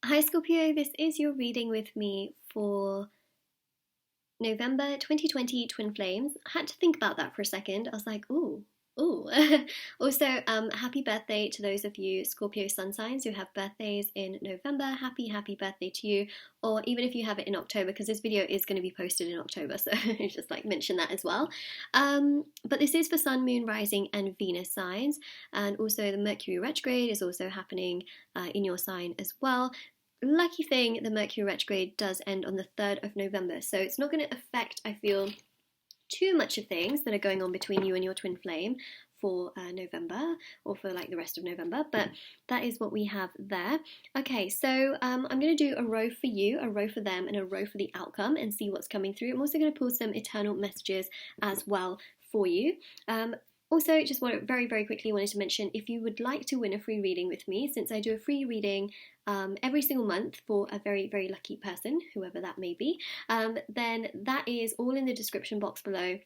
Hi Scorpio, this is your reading with me for November 2020 Twin Flames. I had to think about that for a second. I was like, ooh, ooh. Also, happy birthday to those of you Scorpio sun signs who have birthdays in November. Happy birthday to you. Or even if you have it in October, because this video is going to be posted in October, so just like mention that as well. But this is for Sun, Moon, Rising, and Venus signs, and also the Mercury retrograde is also happening in your sign as well. Lucky thing, the Mercury retrograde does end on the 3rd of November, so it's not going to affect, I feel, too much of things that are going on between you and your twin flame for November, or for like the rest of November, but that is what we have there. Okay, so I'm going to do a row for you, a row for them, and a row for the outcome, and see what's coming through. I'm also going to pull some eternal messages as well for you. Also, just very quickly wanted to mention, if you would like to win a free reading with me, since I do a free reading every single month for a very lucky person, whoever that may be, then that is all in the description box below.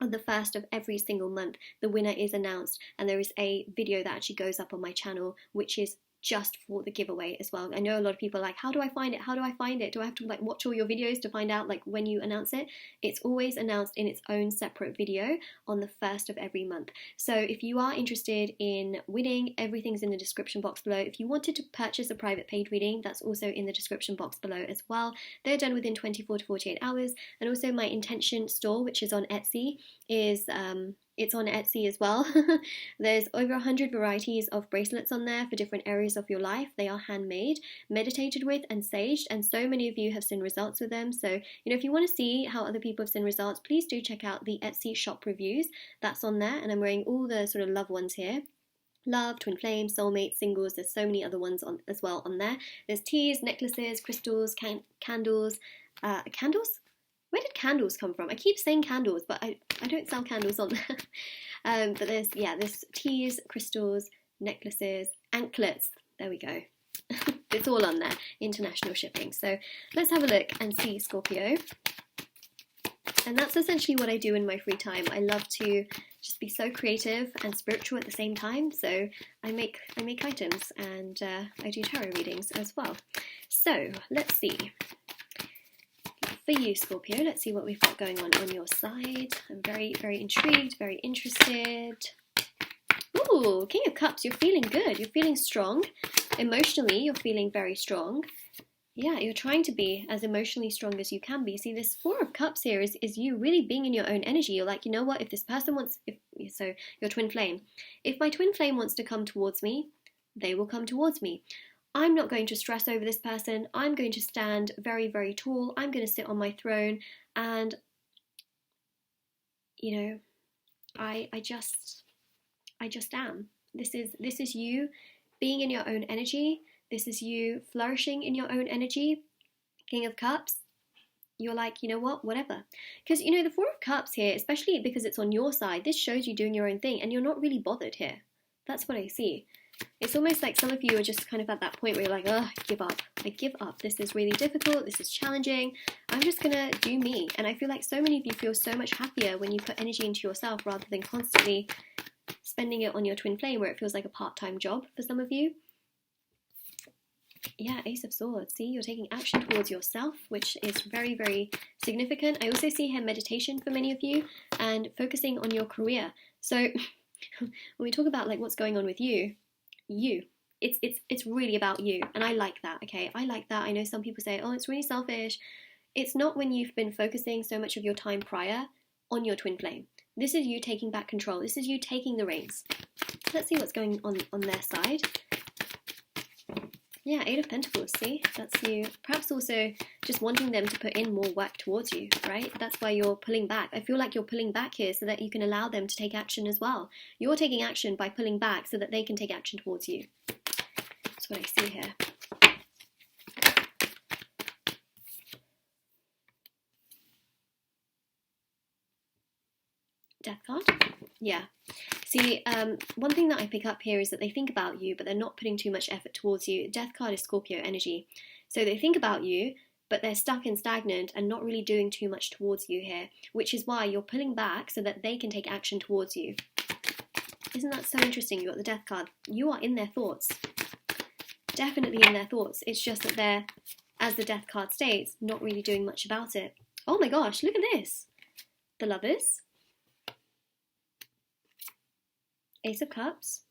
On the first of every single month, the winner is announced, and there is a video that actually goes up on my channel, which is just for the giveaway as well. I know a lot of people are like, how do I find it? How do I find it? Do I have to like watch all your videos to find out like when you announce it? It's always announced in its own separate video on the first of every month. So if you are interested in winning, everything's in the description box below. If you wanted to purchase a private paid reading, that's also in the description box below as well. They're done within 24 to 48 hours. And also my intention store, which is on Etsy, is it's on Etsy as well. There's over 100 varieties of bracelets on there for different areas of your life. They are handmade, meditated with, and saged, and so many of you have seen results with them. So, if you want to see how other people have seen results, please do check out the Etsy shop reviews. That's on there, and I'm wearing all the sort of love ones here. Love, twin flame, soulmate, singles. There's so many other ones on as well on there. There's teas, necklaces, crystals, candles. Candles? Where did candles come from? I keep saying candles, but I don't sell candles on there. But there's teas, crystals, necklaces, anklets. There we go. It's all on there. International shipping. So let's have a look and see, Scorpio. And that's essentially what I do in my free time. I love to just be so creative and spiritual at the same time. So I make items, and I do tarot readings as well. So let's see. For you, Scorpio, let's see what we've got going on your side. I'm very intrigued, very interested. Ooh, King of Cups, you're feeling good. You're feeling strong. Emotionally, you're feeling very strong. Yeah, you're trying to be as emotionally strong as you can be. See, this Four of Cups here is you really being in your own energy. You're like, you know what, if this person wants, so your twin flame, if my twin flame wants to come towards me, they will come towards me. I'm not going to stress over this person. I'm going to stand very tall. I'm going to sit on my throne, and I just am. This is you being in your own energy. This is you flourishing in your own energy. King of Cups, you're like, you know what, whatever. Because, the Four of Cups here, especially because it's on your side, this shows you doing your own thing, and you're not really bothered here. That's what I see. It's almost like some of you are just kind of at that point where you're like, oh, I give up. This is really difficult. This is challenging. I'm just going to do me. And I feel like so many of you feel so much happier when you put energy into yourself rather than constantly spending it on your twin flame, where it feels like a part-time job for some of you. Yeah, Ace of Swords. See, you're taking action towards yourself, which is very significant. I also see here meditation for many of you, and focusing on your career. So when we talk about like what's going on with you, it's really about you, and I like that. Okay, I like that. I know some people say, oh, it's really selfish. It's not when you've been focusing so much of your time prior on your twin flame. This is you taking back control. This is you taking the reins. Let's see what's going on their side. Yeah, Eight of Pentacles, see? That's you perhaps also just wanting them to put in more work towards you, right? That's why you're pulling back. I feel like you're pulling back here so that you can allow them to take action as well. You're taking action by pulling back so that they can take action towards you. That's what I see here. Death card? Yeah. See, one thing that I pick up here is that they think about you, but they're not putting too much effort towards you. Death card is Scorpio energy. So they think about you, but they're stuck and stagnant and not really doing too much towards you here, which is why you're pulling back so that they can take action towards you. Isn't that so interesting? You got the Death card. You are in their thoughts. definitely in their thoughts. It's just that they're, as the Death card states, not really doing much about it. Oh my gosh, look at this. The Lovers, Ace of Cups,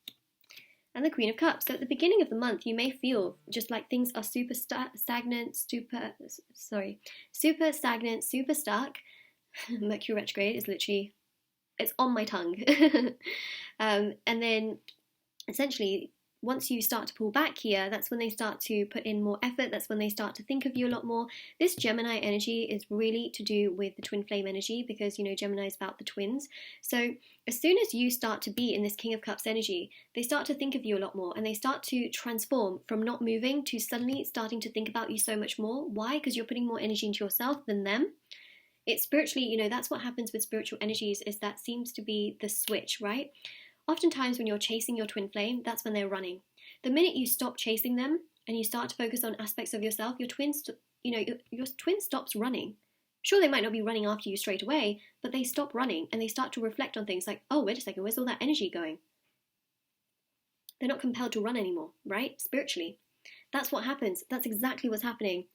and the Queen of Cups. So at the beginning of the month, you may feel just like things are super stagnant, super stuck. Mercury retrograde is literally, it's on my tongue. And then essentially, once you start to pull back here, that's when they start to put in more effort. That's when they start to think of you a lot more. This Gemini energy is really to do with the twin flame energy, because, you know, Gemini is about the twins. So as soon as you start to be in this King of Cups energy, they start to think of you a lot more, and they start to transform from not moving to suddenly starting to think about you so much more. Why? Because you're putting more energy into yourself than them. It's spiritually, you know, that's what happens with spiritual energies, is that seems to be the switch, right? Oftentimes when you're chasing your twin flame, that's when they're running. The minute you stop chasing them and you start to focus on aspects of yourself, your twin stops running. Sure, they might not be running after you straight away, but they stop running and they start to reflect on things like, oh, wait a second, where's all that energy going? They're not compelled to run anymore, right? Spiritually. That's what happens. That's exactly what's happening.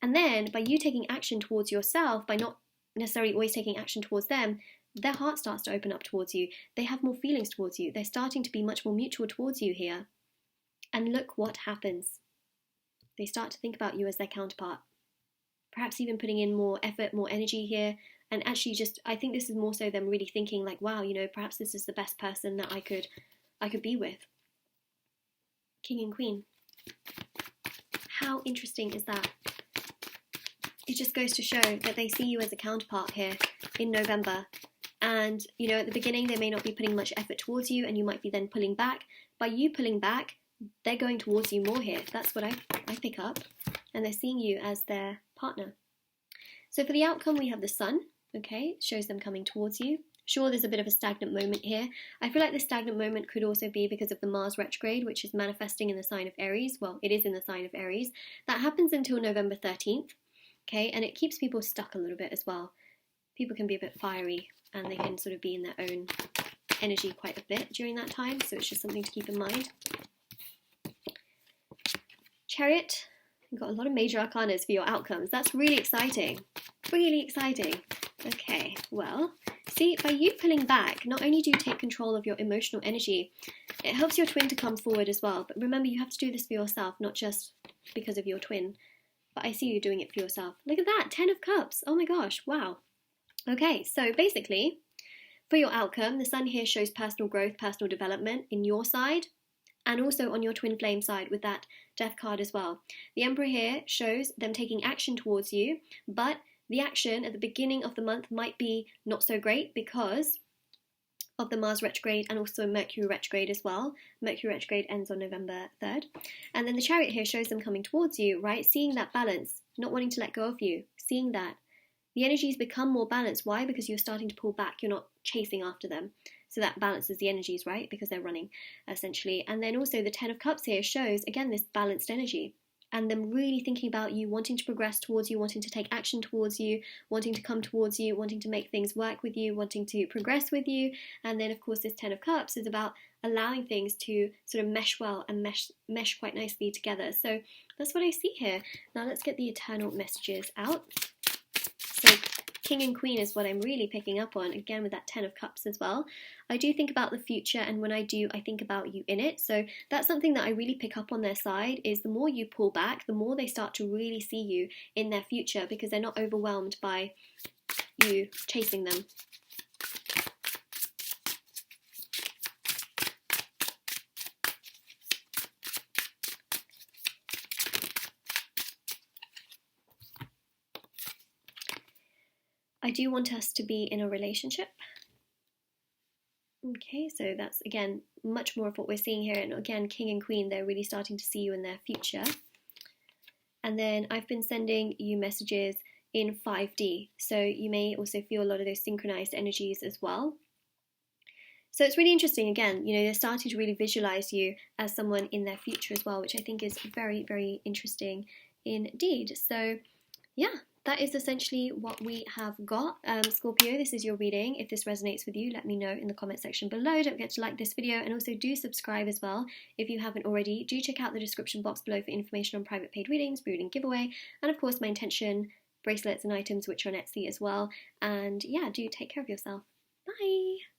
And then by you taking action towards yourself, by not necessarily always taking action towards them, their heart starts to open up towards you. They have more feelings towards you. They're starting to be much more mutual towards you here. And look what happens. They start to think about you as their counterpart. Perhaps even putting in more effort, more energy here. And actually just, I think this is more so them really thinking like, wow, you know, perhaps this is the best person that I could be with. King and Queen. How interesting is that? It just goes to show that they see you as a counterpart here in November. And, you know, at the beginning, they may not be putting much effort towards you, and you might be then pulling back. By you pulling back, they're going towards you more here. That's what I pick up. And they're seeing you as their partner. So for the outcome, we have the Sun, okay? It shows them coming towards you. Sure, there's a bit of a stagnant moment here. I feel like the stagnant moment could also be because of the Mars retrograde, which is manifesting in the sign of Aries. Well, it is in the sign of Aries. That happens until November 13th, okay? And it keeps people stuck a little bit as well. People can be a bit fiery, and they can sort of be in their own energy quite a bit during that time, so it's just something to keep in mind. Chariot, you've got a lot of major arcanas for your outcomes. That's really exciting. Really exciting. Okay, well, see, by you pulling back, not only do you take control of your emotional energy, it helps your twin to come forward as well. But remember, you have to do this for yourself, not just because of your twin. But I see you doing it for yourself. Look at that, 10 of Cups. Oh my gosh, wow. Okay, so basically, for your outcome, the Sun here shows personal growth, personal development in your side, and also on your twin flame side with that Death card as well. The Emperor here shows them taking action towards you, but the action at the beginning of the month might be not so great because of the Mars retrograde and also Mercury retrograde as well. Mercury retrograde ends on November 3rd. And then the Chariot here shows them coming towards you, right? Seeing that balance, not wanting to let go of you, seeing that. The energies become more balanced. Why? Because you're starting to pull back. You're not chasing after them. So that balances the energies, right? Because they're running, essentially. And then also the 10 of Cups here shows, again, this balanced energy. And them really thinking about you, wanting to progress towards you, wanting to take action towards you, wanting to come towards you, wanting to make things work with you, wanting to progress with you. And then, of course, this 10 of Cups is about allowing things to sort of mesh well and mesh quite nicely together. So that's what I see here. Now let's get the eternal messages out. So King and Queen is what I'm really picking up on, again with that 10 of Cups as well. I do think about the future, and when I do, I think about you in it. So that's something that I really pick up on their side, is the more you pull back, the more they start to really see you in their future, because they're not overwhelmed by you chasing them. I do want us to be in a relationship. Okay, so that's, again, much more of what we're seeing here. And again, King and Queen, they're really starting to see you in their future. And then I've been sending you messages in 5D. So you may also feel a lot of those synchronized energies as well. So it's really interesting, again, you know, they're starting to really visualize you as someone in their future as well, which I think is very, very interesting indeed. So yeah, that is essentially what we have got. Scorpio, this is your reading. If this resonates with you, let me know in the comment section below. Don't forget to like this video, and also do subscribe as well if you haven't already. Do check out the description box below for information on private paid readings, reading giveaway, and of course my intention bracelets and items, which are on Etsy as well. And yeah, do take care of yourself. Bye!